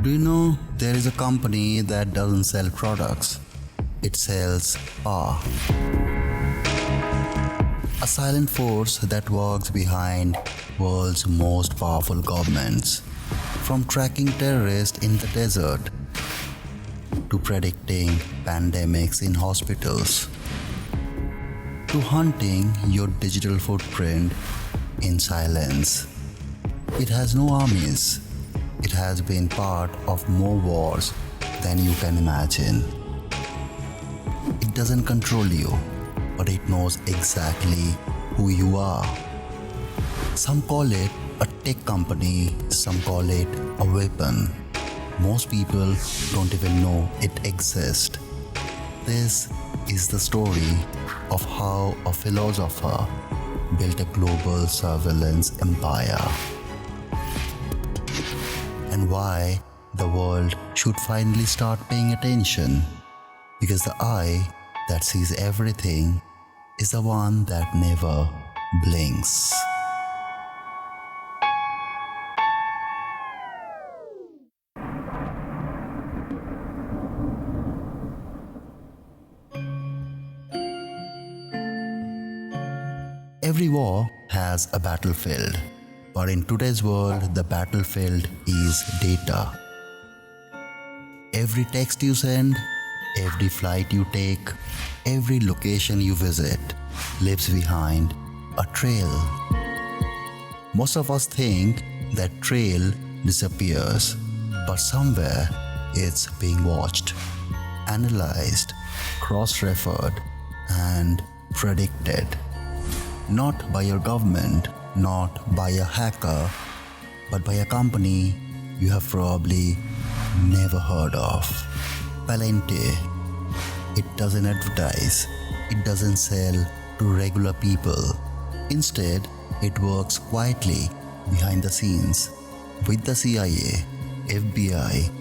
Do you know there is a company that doesn't sell products? It sells power. A silent force that works behind world's most powerful governments. From tracking terrorists in the desert to predicting pandemics in hospitals to hunting your digital footprint in silence. It has no armies. It has been part of more wars than you can imagine. It doesn't control you, but it knows exactly who you are. Some call it a tech company, some call it a weapon. Most people don't even know it exists. This is the story of how a philosopher built a global surveillance empire, and why the world should finally start paying attention, because the eye that sees everything is the one that never blinks. Every war has a battlefield, but in today's world, the battlefield is data. Every text you send, every flight you take, every location you visit leaves behind a trail. Most of us think that trail disappears, but somewhere it's being watched, analyzed, cross-referred, and predicted. Not by your government, not by a hacker, but by a company you have probably never heard of. Palantir. It doesn't advertise, it doesn't sell to regular people. Instead, it works quietly behind the scenes with the CIA, FBI,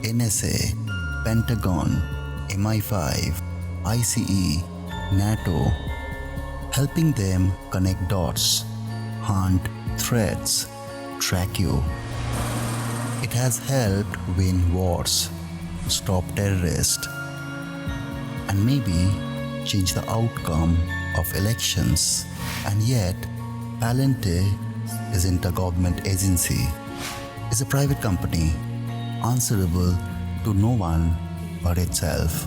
NSA, Pentagon, MI5, ICE, NATO, helping them connect dots, hunt threats, track you. It has helped win wars, stop terrorists, and maybe change the outcome of elections. And yet, Palantir isn't a government agency. It's a private company, answerable to no one but itself.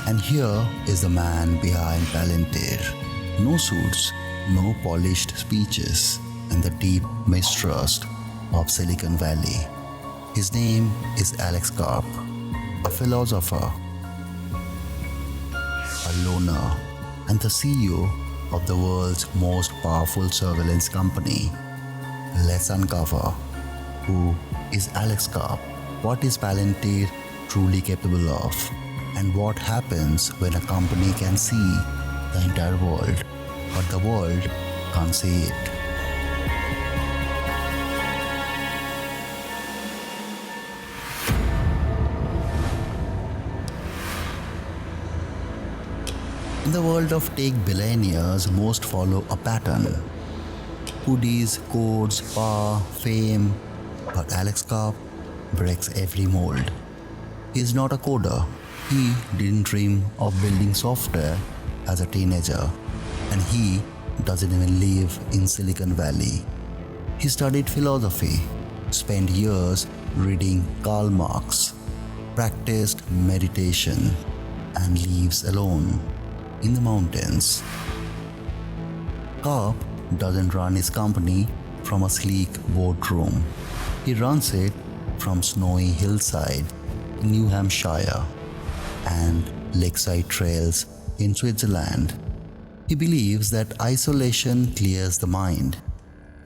And here is the man behind Palantir. No suits, no polished speeches, and the deep mistrust of Silicon Valley. His name is Alex Karp, a philosopher, a loner, and the CEO of the world's most powerful surveillance company. Let's uncover who is Alex Karp, what is Palantir truly capable of, and what happens when a company can see the entire world, but the world can't see it. In the world of tech billionaires, most follow a pattern. Hoodies, codes, power, fame. But Alex Karp breaks every mold. He is not a coder. He didn't dream of building software as a teenager, and he doesn't even live in Silicon Valley. He studied philosophy, spent years reading Karl Marx, practiced meditation, and lives alone in the mountains. Karp doesn't run his company from a sleek boardroom. He runs it from snowy hillside in New Hampshire and lakeside trails in Switzerland. He believes that isolation clears the mind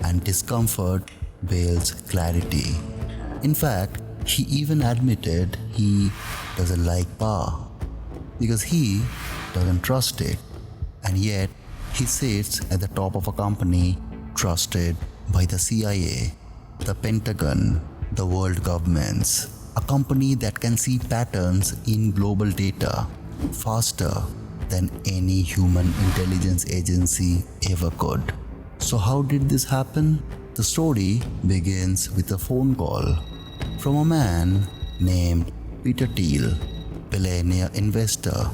and discomfort builds clarity. In fact, he even admitted he doesn't like power because he doesn't trust it, and yet he sits at the top of a company trusted by the CIA, the Pentagon, the world governments, a company that can see patterns in global data faster than any human intelligence agency ever could. So how did this happen? The story begins with a phone call From a man named Peter Thiel, billionaire investor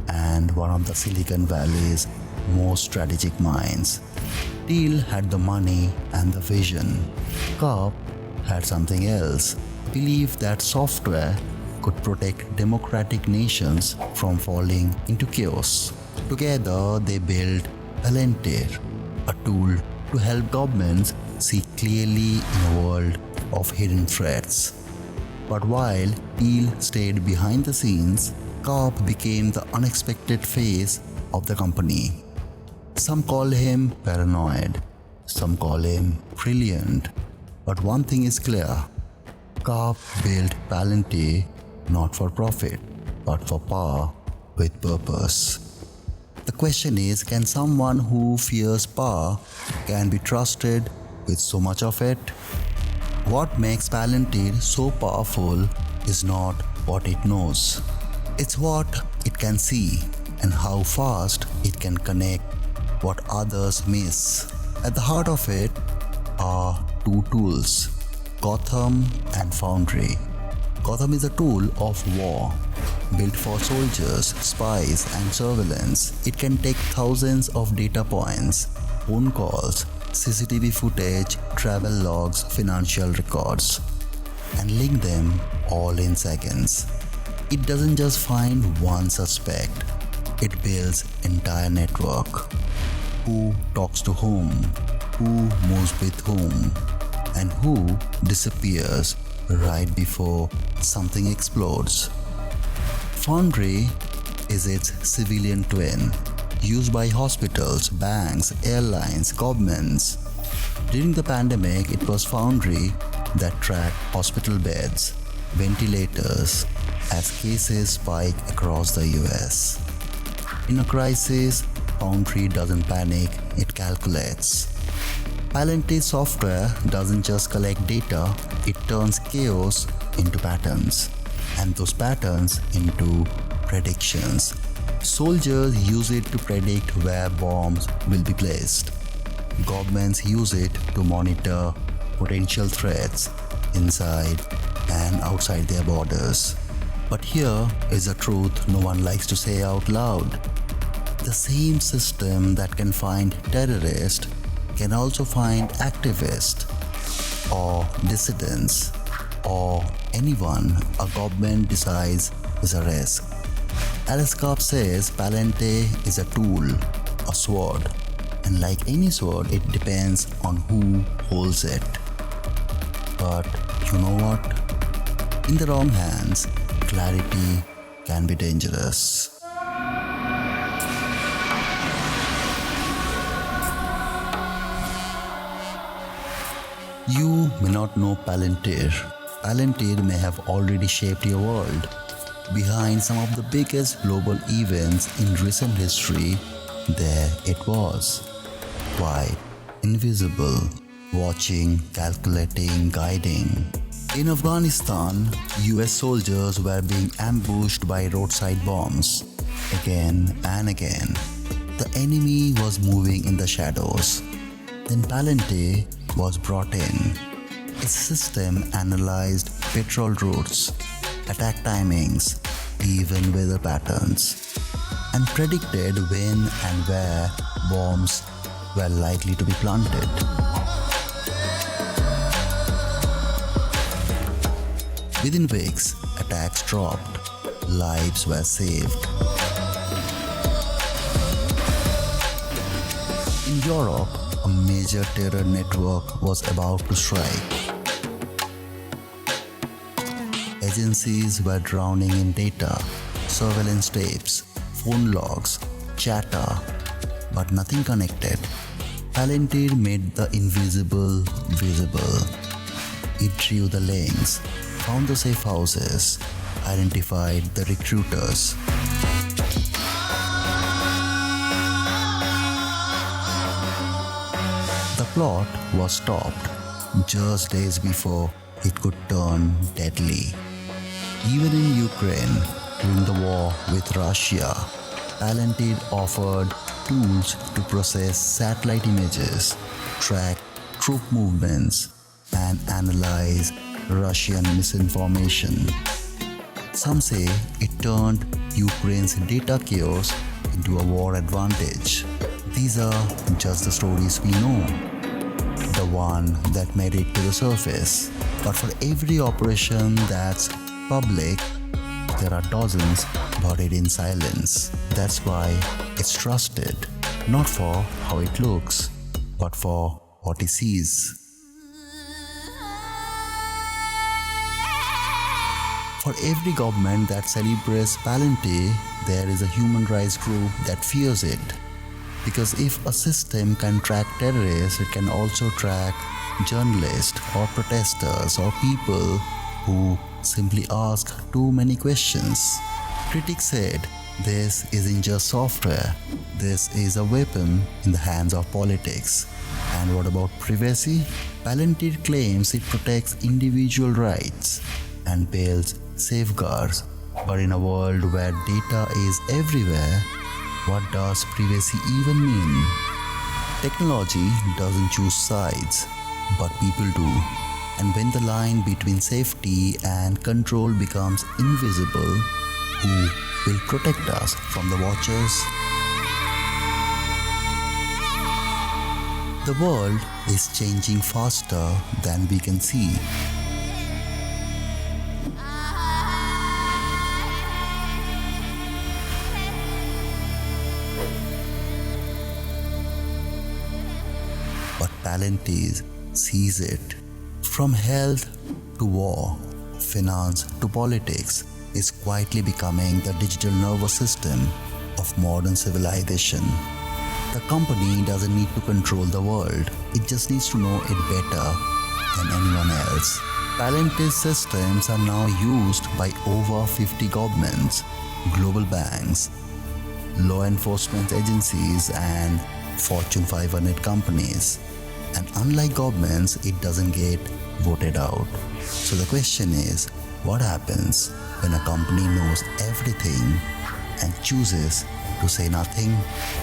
and one of the Silicon Valley's most strategic minds. Thiel had the money and the vision. Karp had something else, believed that software could protect democratic nations from falling into chaos. Together, they built Palantir, a tool to help governments see clearly in a world of hidden threats. But while Thiel stayed behind the scenes, Karp became the unexpected face of the company. Some call him paranoid, some call him brilliant, but one thing is clear: Karp built Palantir not for profit, but for power with purpose. The question is, can someone who fears power can be trusted with so much of it? What makes Palantir so powerful is not what it knows. It's what it can see and how fast it can connect what others miss. At the heart of it are two tools, Gotham and Foundry. Gotham is a tool of war, built for soldiers, spies, and surveillance. It can take thousands of data points, phone calls, CCTV footage, travel logs, financial records, and link them all in seconds. It doesn't just find one suspect, it builds entire network. Who talks to whom, who moves with whom, and who disappears right before something explodes. Foundry is its civilian twin, used by hospitals, banks, airlines, governments. During the pandemic, it was Foundry that tracked hospital beds, ventilators, as cases spike across the US. In a crisis, Foundry doesn't panic, it calculates. Palantir software doesn't just collect data, it turns chaos into patterns, and those patterns into predictions. Soldiers use it to predict where bombs will be placed. Governments use it to monitor potential threats inside and outside their borders. But here is a truth no one likes to say out loud. The same system that can find terrorists can also find activists or dissidents or anyone a government decides is a risk. As Karp says, Palantir is a tool, a sword, and like any sword, it depends on who holds it. But you know what? In the wrong hands, clarity can be dangerous. You may not know Palantir. Palantir may have already shaped your world. Behind some of the biggest global events in recent history, there it was. Quiet, invisible, watching, calculating, guiding. In Afghanistan, US soldiers were being ambushed by roadside bombs. Again and again. The enemy was moving in the shadows. Then Palantir was brought in. Its system analyzed patrol routes, attack timings, even weather patterns, and predicted when and where bombs were likely to be planted. Within weeks, attacks dropped, lives were saved. In Europe, a major terror network was about to strike. Agencies were drowning in data, surveillance tapes, phone logs, chatter, but nothing connected. Palantir made the invisible visible. It drew the links, found the safe houses, identified the recruiters. The plot was stopped just days before it could turn deadly. Even in Ukraine, during the war with Russia, Palantir offered tools to process satellite images, track troop movements, and analyze Russian misinformation. Some say it turned Ukraine's data chaos into a war advantage. These are just the stories we know, the one that made it to the surface. But for every operation that's public, there are dozens buried in silence. That's why it's trusted, not for how it looks, but for what it sees. For every government that celebrates Palantir, there is a human rights group that fears it. Because if a system can track terrorists, it can also track journalists or protesters or people who simply ask too many questions. Critics said, this isn't just software, this is a weapon in the hands of politics. And what about privacy? Palantir claims it protects individual rights and builds safeguards. But in a world where data is everywhere, what does privacy even mean? Technology doesn't choose sides, but people do. And when the line between safety and control becomes invisible, who will protect us from the watchers? The world is changing faster than we can see. But Palantir sees it. From health to war, finance to politics, is quietly becoming the digital nervous system of modern civilization. The company doesn't need to control the world, it just needs to know it better than anyone else. Palantir's systems are now used by over 50 governments, global banks, law enforcement agencies, and Fortune 500 companies. And unlike governments, it doesn't get voted out. So the question is, what happens when a company knows everything and chooses to say nothing?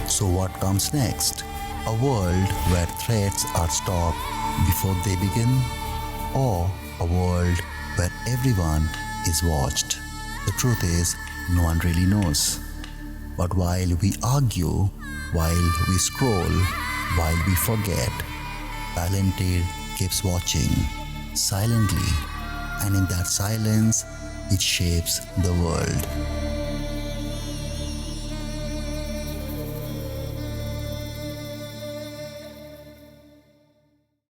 So what comes next? A world where threats are stopped before they begin? Or a world where everyone is watched? The truth is, no one really knows. But while we argue, while we scroll, while we forget, Palantir keeps watching silently, and in that silence, it shapes the world.